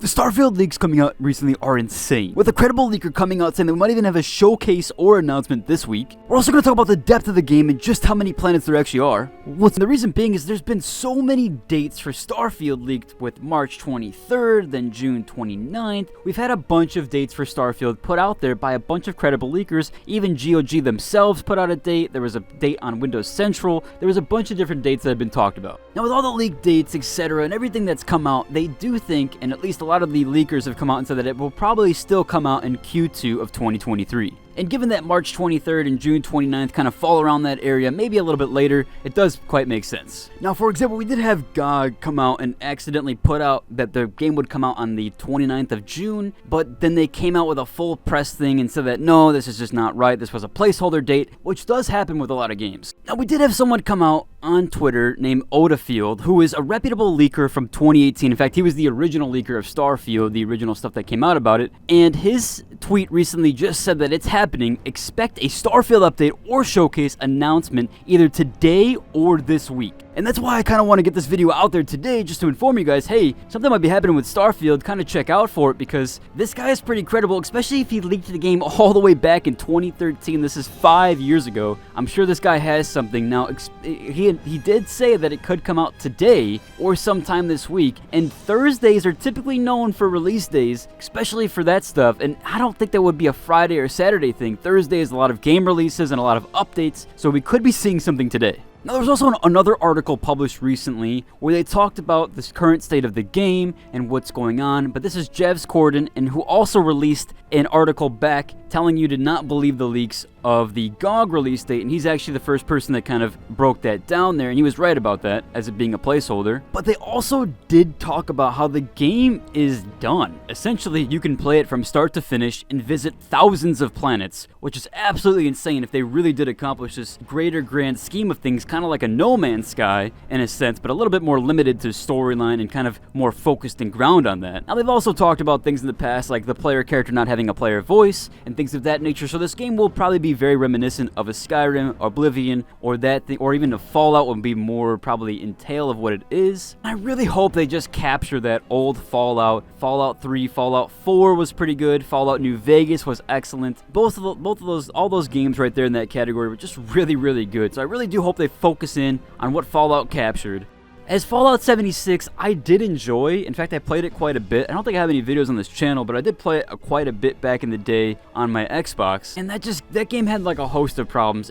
The Starfield leaks coming out recently are insane, with a credible leaker coming out saying that we might even have a showcase or announcement this week. We're also going to talk about the depth of the game and just how many planets there actually are. The reason being is there's been so many dates for Starfield leaked, with March 23rd, then June 29th. We've had a bunch of dates for Starfield put out there by a bunch of credible leakers. Even GOG themselves put out a date. There was a date on Windows Central. There was a bunch of different dates that have been talked about. Now, with all the leaked dates, etc., and everything that's come out, they do think, and at least a lot of the leakers have come out and said that it will probably still come out in Q2 of 2023. And given that March 23rd and June 29th kind of fall around that area, maybe a little bit later, it does quite make sense. Now, for example, we did have GOG come out and accidentally put out that the game would come out on the 29th of June, but then they came out with a full press thing and said that, no, this is just not right, this was a placeholder date, which does happen with a lot of games. Now, we did have someone come out on Twitter named Odafield, who is a reputable leaker from 2018. In fact, he was the original leaker of Starfield, the original stuff that came out about it, and his tweet recently just said that it's happening. Expect a Starfield update or showcase announcement either today or this week. And that's why I kind of want to get this video out there today, just to inform you guys, hey, something might be happening with Starfield, kind of check out for it, because this guy is pretty credible, especially if he leaked the game all the way back in 2013. This is 5 years ago. I'm sure this guy has something. Now, he did say that it could come out today or sometime this week, and Thursdays are typically known for release days, especially for that stuff, and I don't think that would be a Friday or Saturday thing. Thursday is a lot of game releases and a lot of updates, so we could be seeing something today. Now, there was also another article published recently where they talked about the current state of the game and what's going on, but this is Jevs Corden, and who also released an article back telling you to not believe the leaks of the GOG release date, and he's actually the first person that kind of broke that down there, and he was right about that as it being a placeholder. But they also did talk about how the game is done. Essentially, you can play it from start to finish and visit thousands of planets, which is absolutely insane if they really did accomplish this greater grand scheme of things, kind of like a No Man's Sky in a sense, but a little bit more limited to storyline and kind of more focused and ground on that. Now, they've also talked about things in the past, like the player character not having a player voice and things of that nature, so this game will probably be very reminiscent of a Skyrim, Oblivion, or that thing, or even a Fallout would be more probably in tale of what it is. I really hope they just capture that old Fallout. Fallout 3, Fallout 4 was pretty good. Fallout New Vegas was excellent. Both of those, all those games right there in that category were just really, really good. So I really do hope they focus in on what Fallout captured. As Fallout 76, I did enjoy. In fact, I played it quite a bit. I don't think I have any videos on this channel, but I did play it quite a bit back in the day on my Xbox. And that game had like a host of problems.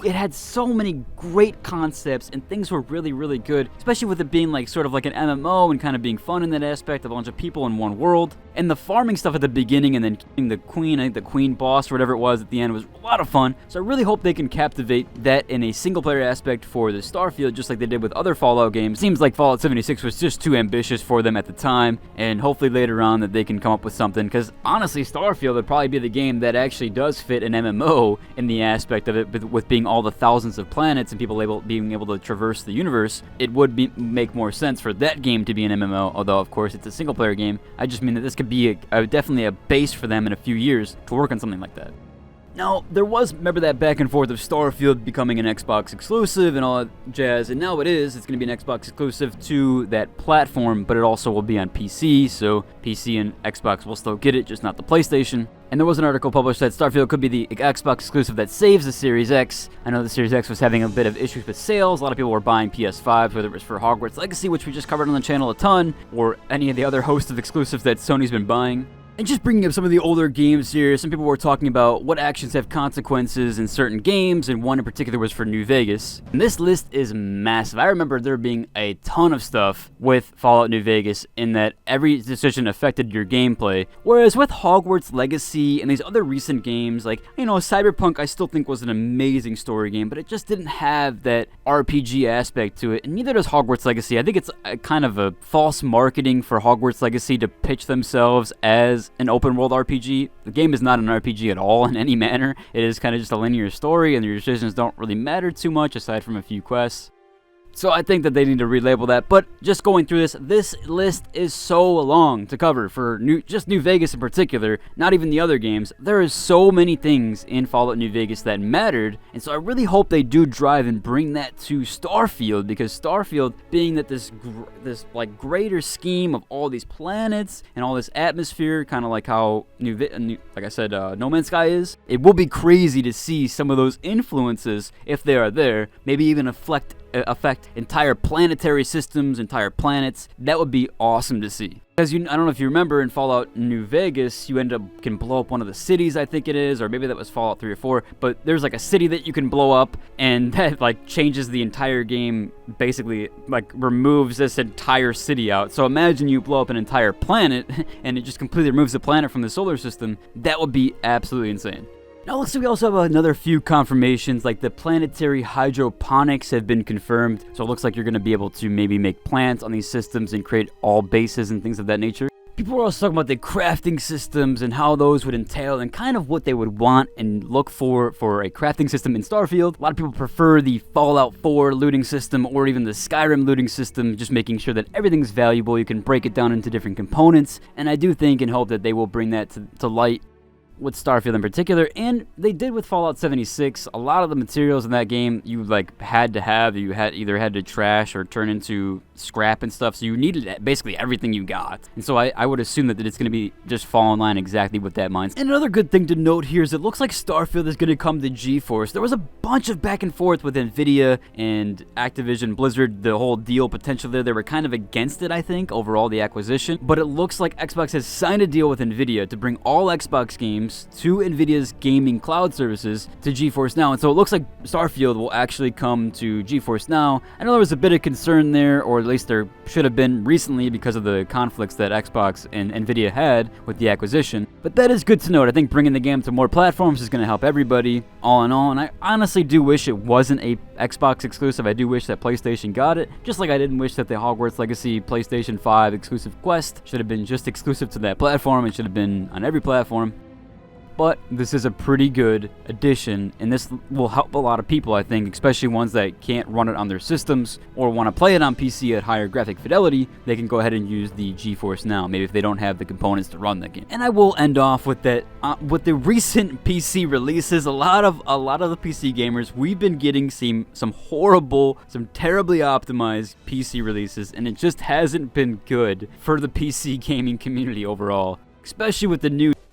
It had so many great concepts, and things were really, really good, especially with it being like sort of like an MMO and kind of being fun in that aspect, a bunch of people in one world. And the farming stuff at the beginning and then killing the queen, I think the queen boss or whatever it was at the end, was a lot of fun. So I really hope they can captivate that in a single player aspect for the Starfield, just like they did with other Fallout games. Seems like Fallout 76 was just too ambitious for them at the time, and hopefully later on that they can come up with something, because honestly, Starfield would probably be the game that actually does fit an MMO in the aspect of it, with being all the thousands of planets and people being able to traverse the universe. It would make more sense for that game to be an MMO, although of course it's a single player game. I just mean that this could be definitely a base for them in a few years to work on something like that. Now, there was, remember that back and forth of Starfield becoming an Xbox exclusive and all that jazz, and now it's going to be an Xbox exclusive to that platform, but it also will be on PC, so PC and Xbox will still get it, just not the PlayStation. And there was an article published that Starfield could be the Xbox exclusive that saves the Series X. I know the Series X was having a bit of issues with sales. A lot of people were buying PS5s, whether it was for Hogwarts Legacy, which we just covered on the channel a ton, or any of the other host of exclusives that Sony's been buying. And just bringing up some of the older games here, some people were talking about what actions have consequences in certain games, and one in particular was for New Vegas. And this list is massive. I remember there being a ton of stuff with Fallout New Vegas in that every decision affected your gameplay. Whereas with Hogwarts Legacy and these other recent games, like, Cyberpunk I still think was an amazing story game, but it just didn't have that RPG aspect to it, and neither does Hogwarts Legacy. I think it's a kind of a false marketing for Hogwarts Legacy to pitch themselves as an open world RPG. The game is not an RPG at all in any manner. It is kind of just a linear story, and your decisions don't really matter too much aside from a few quests. So I think that they need to relabel that. But just going through this list is so long to cover for just New Vegas in particular, not even the other games. There is so many things in Fallout New Vegas that mattered, and so I really hope they do drive and bring that to Starfield, because Starfield, being that this like greater scheme of all these planets and all this atmosphere, kind of like how like I said, No Man's Sky is, it will be crazy to see some of those influences, if they are there, maybe even affect entire planetary systems, entire planets. That would be awesome to see. Because I don't know if you remember, in Fallout New Vegas, you can blow up one of the cities, I think it is, or maybe that was Fallout 3 or 4, but there's like a city that you can blow up, and that like changes the entire game, basically like removes this entire city out. So imagine you blow up an entire planet, and it just completely removes the planet from the solar system. That would be absolutely insane. Now, looks like we also have another few confirmations, like the planetary hydroponics have been confirmed. So it looks like you're going to be able to maybe make plants on these systems and create all bases and things of that nature. People were also talking about the crafting systems and how those would entail and kind of what they would want and look for a crafting system in Starfield. A lot of people prefer the Fallout 4 looting system or even the Skyrim looting system, just making sure that everything's valuable. You can break it down into different components, and I do think and hope that they will bring that to light with Starfield in particular, and they did with Fallout 76. A lot of the materials in that game you like had to have, you either had to trash or turn into scrap and stuff, so you needed basically everything you got. And so I would assume that it's going to be just fall in line exactly with that mindset. And another good thing to note here is it looks like Starfield is going to come to GeForce. There was a bunch of back and forth with Nvidia and Activision Blizzard, the whole deal potential there. They were kind of against it, I think, overall, the acquisition, but it looks like Xbox has signed a deal with Nvidia to bring all Xbox games to Nvidia's gaming cloud services to GeForce Now, and so it looks like Starfield will actually come to GeForce Now. I know there was a bit of concern there, or at least there should have been recently because of the conflicts that Xbox and Nvidia had with the acquisition, but that is good to note. I think bringing the game to more platforms is going to help everybody, all in all, and I honestly do wish it wasn't a Xbox exclusive. I do wish that PlayStation got it, just like I didn't wish that the Hogwarts Legacy PlayStation 5 exclusive quest should have been just exclusive to that platform. It should have been on every platform. But this is a pretty good addition, and this will help a lot of people, I think, especially ones that can't run it on their systems or want to play it on PC at higher graphic fidelity. They can go ahead and use the GeForce Now, maybe if they don't have the components to run that game. And I will end off with that. With the recent PC releases, a lot of the PC gamers, we've been getting some horrible, some terribly optimized PC releases, and it just hasn't been good for the PC gaming community overall, especially with the new